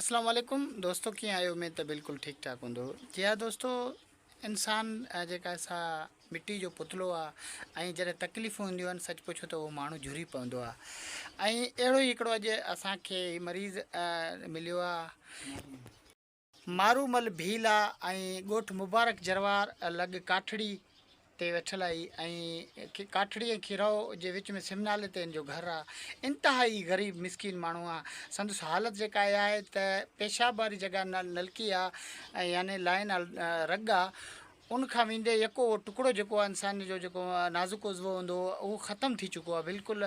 अस्सलाम वालेकुम दोस्तों, कीअं आहियो? में त बिल्कुलु ठीकु ठाक हूंदो। जी हा दोस्तों, इंसान जेका सा मिट्टी जो पुतलो आहे ऐं जॾहिं तकलीफ़ूं ईंदियूं आहिनि, सच पुछो त उहो माण्हू झुरी पवंदो आहे। ऐं अहिड़ो ई हिकिड़ो अॼु असांखे मरीज़ मिलियो आहे, मारूमल भील आहे ऐं ॻोठु मुबारक जरवार लॻ काठड़ी ते वेठल आई ऐं काठड़ी ऐं खीराओ जे विच में सिमनाले ते हिन जो घरु आहे। इंतिहाई ग़रीब मिसकिन माण्हू आहे। संदसि हालति जेका इहा आहे त पेशाब वारी जॻह नलकी आहे ऐं यानी लाइन रग आहे, उनखां वेंदे यको टुकड़ो जेको आहे इंसान जो जेको नाज़ुक उज़वो हूंदो उहो ख़तमु थी चुको आहे बिल्कुलु।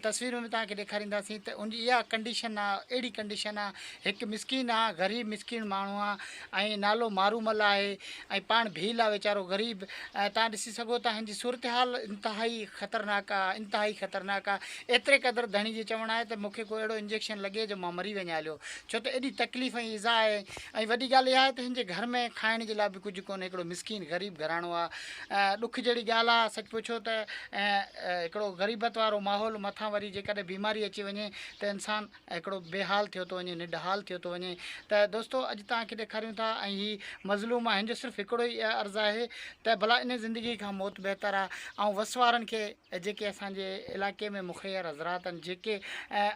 तस्वीर में तव्हांखे ॾेखारींदासीं त उनजी इहा कंडीशन आहे, अहिड़ी कंडीशन आहे। हिकु मिसकिन आहे, ग़रीब मिसकिन माण्हू आहे ऐं नालो मारूमल आहे ऐं पाण भील आहे वीचारो ग़रीब। तव्हां ॾिसी सघो था हिन जी सूरत हाल इंतिहाई ख़तरनाक आहे, इंतिहाई ख़तरनाक आहे। एतिरे क़दुरु धणी जी चवणु आहे त मूंखे को अहिड़ो इंजेक्शन लॻे जो मां मरी वञा हलियो, छो त एॾी तकलीफ़ ऐं इज़ा आहे। ऐं वॾी ॻाल्हि इहा आहे त हिन जे घर में खाइण जे लाइ बि कुझु कोन्हे। हिकिड़ो मिसकिन ग़रीब घराणो आहे। ॾुख जहिड़ी ॻाल्हि आहे, सच पुछो त हिकिड़ो ग़रीबत वारो माहौल मथां वरी जेकॾहिं बीमारी अची वञे त इंसानु हिकिड़ो बेहाल थियो थो वञे, निढहाल थियो थो वञे। त दोस्तों अॼु तव्हांखे ॾेखारियूं था ऐं हीअ मज़लूम आहे, हिन जो सिर्फ़ु हिकिड़ो ई अर्ज़ु आहे त भला इन ज़िंदगी खां मौत बहितर आहे। ऐं वसवारनि खे जेके असांजे इलाइक़े में मुखियर हज़रात आहिनि, जेके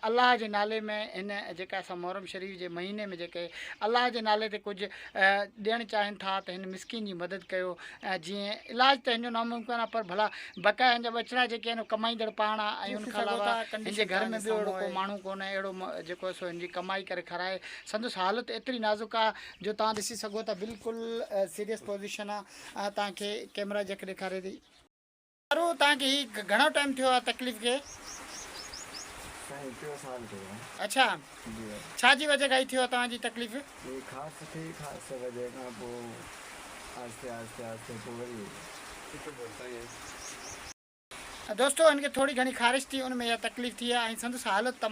अलाह जे नाले में हिन जेका असां मुहर्रम शरीफ़ जे महीने में जेके अलाह जे नाले ते कुझु ॾियणु चाहिनि था त हिन मिसकिन जी मदद कयो। जीअं इलाजु त हिन जो नामुमकिन आहे, पर भला बक़ाया हिन जा बचड़ा जेके आहिनि कमाईंदड़ पाण आहे ऐं उनखां अलावा हिन जे घर में ॿियो अहिड़ो को माण्हू कोन्हे अहिड़ो जेको सो हिन जी कमाई करे खाराए। संदसि हालति एतिरी नाज़ुक आहे जो तव्हां ॾिसी सघो था, बिल्कुलु सीरियस पोज़ीशन आहे। तव्हांखे कैमरा जेके ॾेखारे थी। तव्हांखे हीअ घणो टाइम थियो आहे तकलीफ़ खे? अच्छा, छा जी वजह खां ई थियो आहे तव्हांजी तकलीफ़? दोस्तों हिनखे थोरी घणी ख़ारिश थी, उनमें इहा तकलीफ़ थी आहे ऐं संदसि हालति तमामु